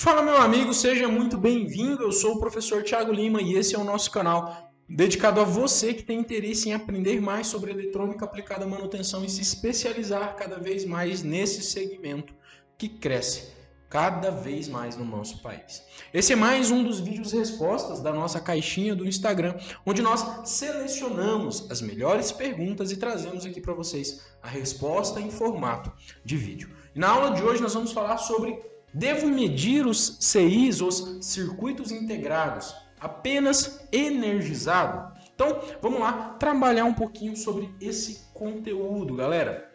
Fala, meu amigo, seja muito bem-vindo. Eu sou o professor Thiago Lima e esse é o nosso canal dedicado a você que tem interesse em aprender mais sobre eletrônica aplicada à manutenção e se especializar cada vez mais nesse segmento que cresce cada vez mais no nosso país. Esse é mais um dos vídeos respostas da nossa caixinha do Instagram, onde nós selecionamos as melhores perguntas e trazemos aqui para vocês a resposta em formato de vídeo. E na aula de hoje nós vamos falar sobre: devo medir os CIs, os circuitos integrados, apenas energizado? Então, vamos lá trabalhar um pouquinho sobre esse conteúdo, galera.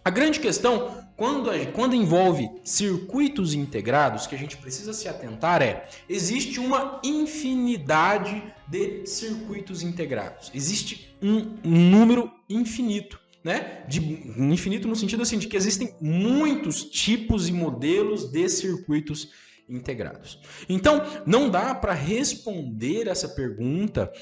A grande questão, quando envolve circuitos integrados, que a gente precisa se atentar existe uma infinidade de circuitos integrados. Existe um número infinito. Infinito no sentido assim, de que existem muitos tipos e modelos de circuitos integrados. Então, não dá para responder essa pergunta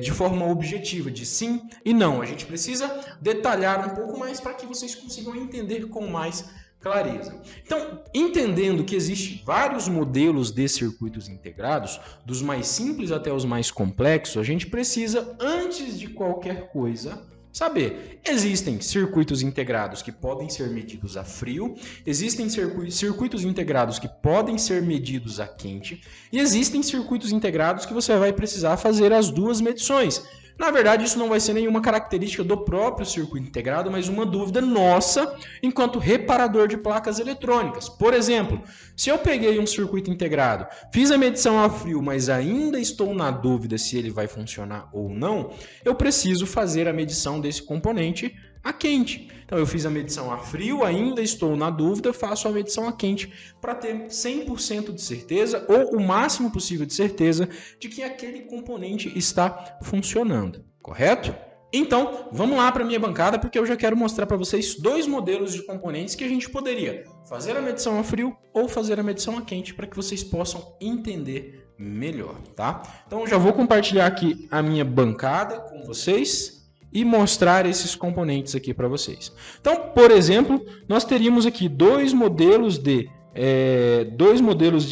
de forma objetiva, de sim e não. A gente precisa detalhar um pouco mais para que vocês consigam entender com mais clareza. Então, entendendo que existem vários modelos de circuitos integrados, dos mais simples até os mais complexos, a gente precisa, antes de qualquer coisa, saber: existem circuitos integrados que podem ser medidos a frio, existem circuitos integrados que podem ser medidos a quente e existem circuitos integrados que você vai precisar fazer as duas medições. Na verdade, isso não vai ser nenhuma característica do próprio circuito integrado, mas uma dúvida nossa enquanto reparador de placas eletrônicas. Por exemplo, se eu peguei um circuito integrado, fiz a medição a frio, mas ainda estou na dúvida se ele vai funcionar ou não, eu preciso fazer a medição desse componente a quente. Então, eu fiz a medição a frio, ainda estou na dúvida, faço a medição a quente para ter 100% de certeza ou o máximo possível de certeza de que aquele componente está funcionando, correto? Então, vamos lá para a minha bancada, porque eu já quero mostrar para vocês dois modelos de componentes que a gente poderia fazer a medição a frio ou fazer a medição a quente para que vocês possam entender melhor, tá? Então, eu já vou compartilhar aqui a minha bancada com vocês e mostrar esses componentes aqui para vocês. Então, por exemplo, nós teríamos aqui dois modelos de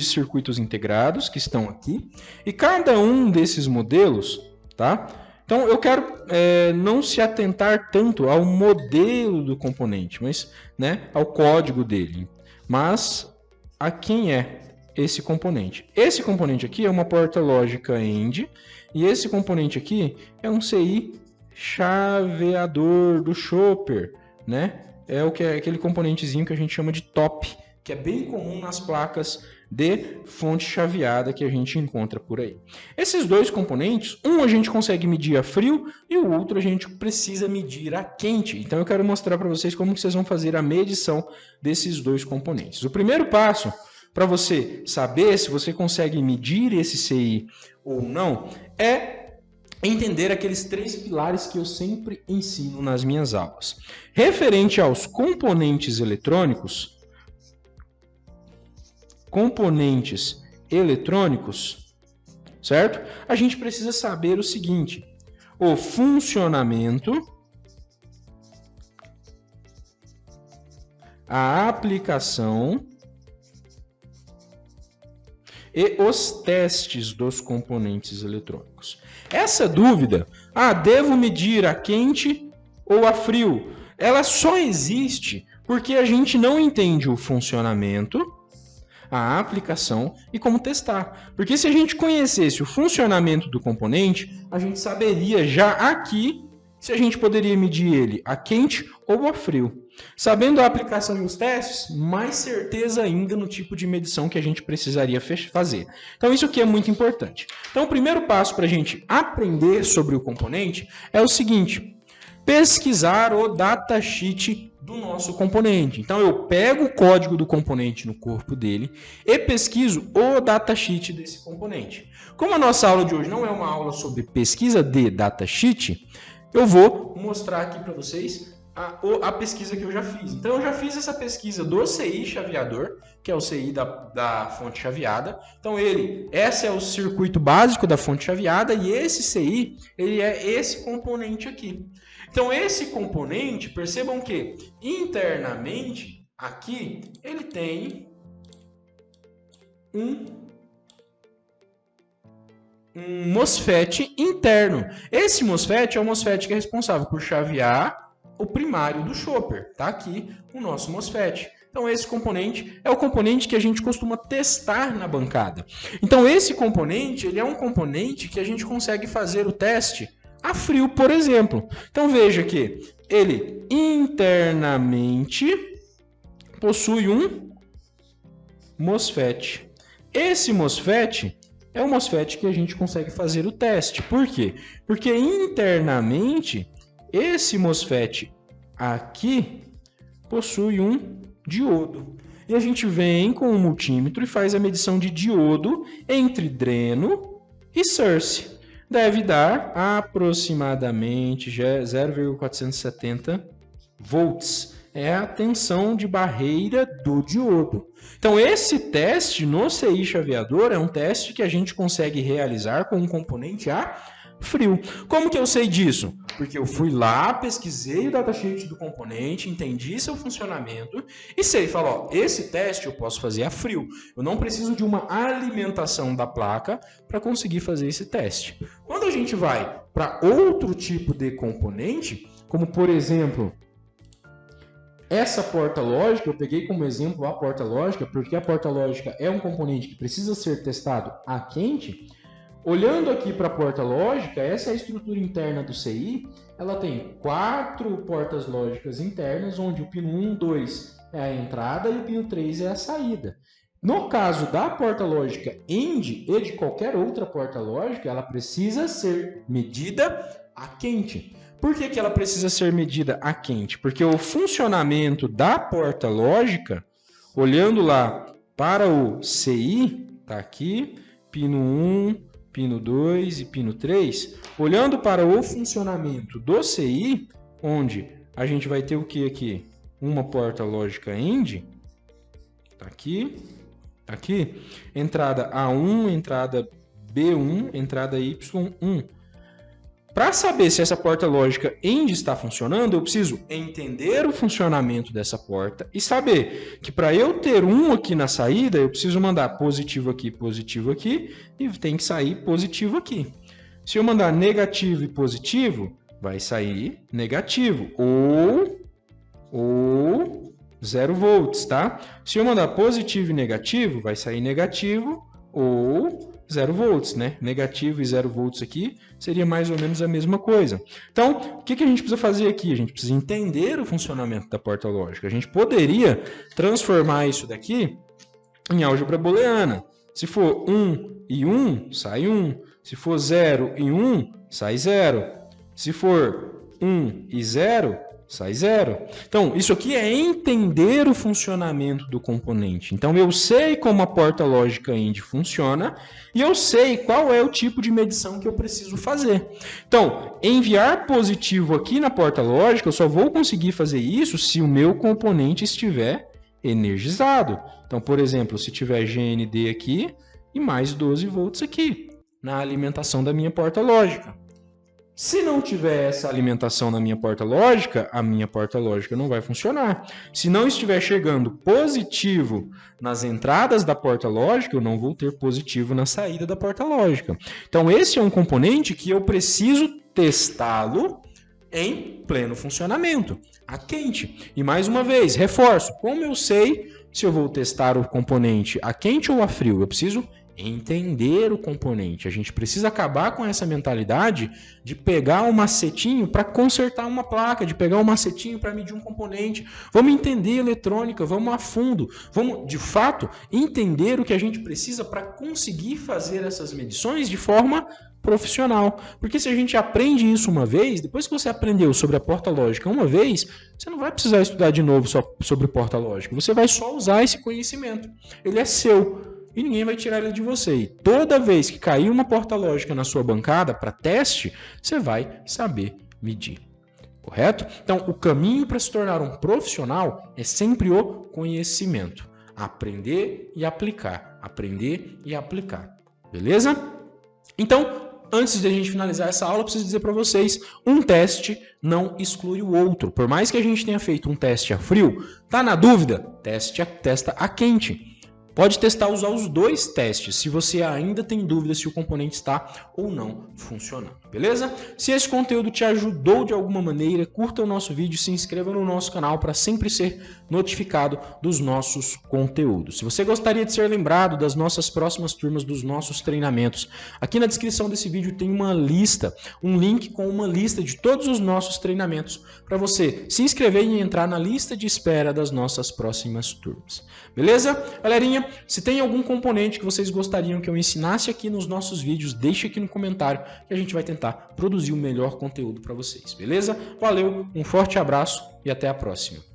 circuitos integrados que estão aqui, e cada um desses modelos, tá? Então, eu quero não se atentar tanto ao modelo do componente, mas ao código dele, mas a quem é esse componente. Esse componente aqui é uma porta lógica AND, e esse componente aqui é um CI chaveador do Chopper, É aquele componentezinho que a gente chama de top, que é bem comum nas placas de fonte chaveada que a gente encontra por aí. Esses dois componentes, um a gente consegue medir a frio e o outro a gente precisa medir a quente. Então eu quero mostrar para vocês como que vocês vão fazer a medição desses dois componentes. O primeiro passo para você saber se você consegue medir esse CI ou não é entender aqueles três pilares que eu sempre ensino nas minhas aulas. Referente aos componentes eletrônicos, certo? A gente precisa saber o seguinte: o funcionamento, a aplicação e os testes dos componentes eletrônicos. Essa dúvida, devo medir a quente ou a frio? Ela só existe porque a gente não entende o funcionamento, a aplicação e como testar. Porque se a gente conhecesse o funcionamento do componente, a gente saberia já aqui se a gente poderia medir ele a quente ou a frio. Sabendo a aplicação e os testes, mais certeza ainda no tipo de medição que a gente precisaria fazer. Então isso aqui é muito importante. Então o primeiro passo para a gente aprender sobre o componente é o seguinte: pesquisar o datasheet do nosso componente. Então eu pego o código do componente no corpo dele e pesquiso o datasheet desse componente. Como a nossa aula de hoje não é uma aula sobre pesquisa de datasheet, eu vou mostrar aqui para vocês a pesquisa que eu já fiz. Então eu já fiz essa pesquisa do CI chaveador, que é o CI da fonte chaveada. Então esse é o circuito básico da fonte chaveada e esse CI, ele é esse componente aqui. Então esse componente, percebam que internamente aqui ele tem um MOSFET interno. Esse MOSFET é o MOSFET que é responsável por chavear o primário do chopper. Tá aqui o nosso MOSFET. Então esse componente é o componente que a gente costuma testar na bancada. Então esse componente, ele é um componente que a gente consegue fazer o teste a frio, por exemplo. Então veja que ele internamente possui um MOSFET. Esse MOSFET é o MOSFET que a gente consegue fazer o teste. Por quê? Porque internamente esse MOSFET aqui possui um diodo. E a gente vem com o multímetro e faz a medição de diodo entre dreno e source. Deve dar aproximadamente 0,470 volts. É a tensão de barreira do diodo. Então, esse teste no CI chaveador é um teste que a gente consegue realizar com um componente a frio. Como que eu sei disso? Porque eu fui lá, pesquisei o datasheet do componente, entendi seu funcionamento e sei, falo, ó, esse teste eu posso fazer a frio. Eu não preciso de uma alimentação da placa para conseguir fazer esse teste. Quando a gente vai para outro tipo de componente, como por exemplo, essa porta lógica, eu peguei como exemplo a porta lógica, porque a porta lógica é um componente que precisa ser testado a quente. Olhando aqui para a porta lógica, essa é a estrutura interna do CI. Ela tem 4 portas lógicas internas, onde o pino 1, 2 é a entrada e o pino 3 é a saída. No caso da porta lógica END e de qualquer outra porta lógica, ela precisa ser medida a quente. Por que ela precisa ser medida a quente? Porque o funcionamento da porta lógica, olhando lá para o CI, está aqui, pino 1, pino 2 e pino 3, olhando para o funcionamento do CI, onde a gente vai ter o que aqui? Uma porta lógica END, tá aqui, entrada A1, entrada B1, entrada Y1. Para saber se essa porta lógica END está funcionando, eu preciso entender o funcionamento dessa porta e saber que para eu ter um aqui na saída, eu preciso mandar positivo aqui e tem que sair positivo aqui. Se eu mandar negativo e positivo, vai sair negativo ou 0 volts, tá? Se eu mandar positivo e negativo, vai sair negativo ou 0 volts, né? Negativo e 0 volts aqui seria mais ou menos a mesma coisa. Então, o que a gente precisa fazer aqui? A gente precisa entender o funcionamento da porta lógica. A gente poderia transformar isso daqui em álgebra booleana. Se for 1 e 1, sai 1. Se for 0 e 1, sai 0. Se for 1 e 0, sai 0. Então, isso aqui é entender o funcionamento do componente. Então, eu sei como a porta lógica END funciona e eu sei qual é o tipo de medição que eu preciso fazer. Então, enviar positivo aqui na porta lógica, eu só vou conseguir fazer isso se o meu componente estiver energizado. Então, por exemplo, se tiver GND aqui e mais 12 volts aqui na alimentação da minha porta lógica. Se não tiver essa alimentação na minha porta lógica, a minha porta lógica não vai funcionar. Se não estiver chegando positivo nas entradas da porta lógica, eu não vou ter positivo na saída da porta lógica. Então, esse é um componente que eu preciso testá-lo em pleno funcionamento, a quente. E mais uma vez, reforço, como eu sei se eu vou testar o componente a quente ou a frio? Eu preciso entender o componente. A gente precisa acabar com essa mentalidade de pegar um macetinho para consertar uma placa, de pegar um macetinho para medir um componente. Vamos entender eletrônica, vamos a fundo, vamos de fato entender o que a gente precisa para conseguir fazer essas medições de forma profissional. Porque se a gente aprende isso uma vez, depois que você aprendeu sobre a porta lógica uma vez, você não vai precisar estudar de novo só sobre porta lógica. Você vai só usar esse conhecimento. Ele é seu. E ninguém vai tirar ele de você. E toda vez que cair uma porta lógica na sua bancada para teste, você vai saber medir. Correto? Então, o caminho para se tornar um profissional é sempre o conhecimento. Aprender e aplicar. Aprender e aplicar. Beleza? Então, antes de a gente finalizar essa aula, eu preciso dizer para vocês, um teste não exclui o outro. Por mais que a gente tenha feito um teste a frio, tá na dúvida? Testa a quente. pode testar usar os dois testes, se você ainda tem dúvida se o componente está ou não funcionando, beleza? Se esse conteúdo te ajudou de alguma maneira, curta o nosso vídeo e se inscreva no nosso canal para sempre ser notificado dos nossos conteúdos. Se você gostaria de ser lembrado das nossas próximas turmas, dos nossos treinamentos, aqui na descrição desse vídeo tem uma lista, um link com uma lista de todos os nossos treinamentos para você se inscrever e entrar na lista de espera das nossas próximas turmas. Beleza? Galerinha, se tem algum componente que vocês gostariam que eu ensinasse aqui nos nossos vídeos, deixe aqui no comentário que a gente vai tentar produzir o melhor conteúdo para vocês. Beleza? Valeu, um forte abraço e até a próxima.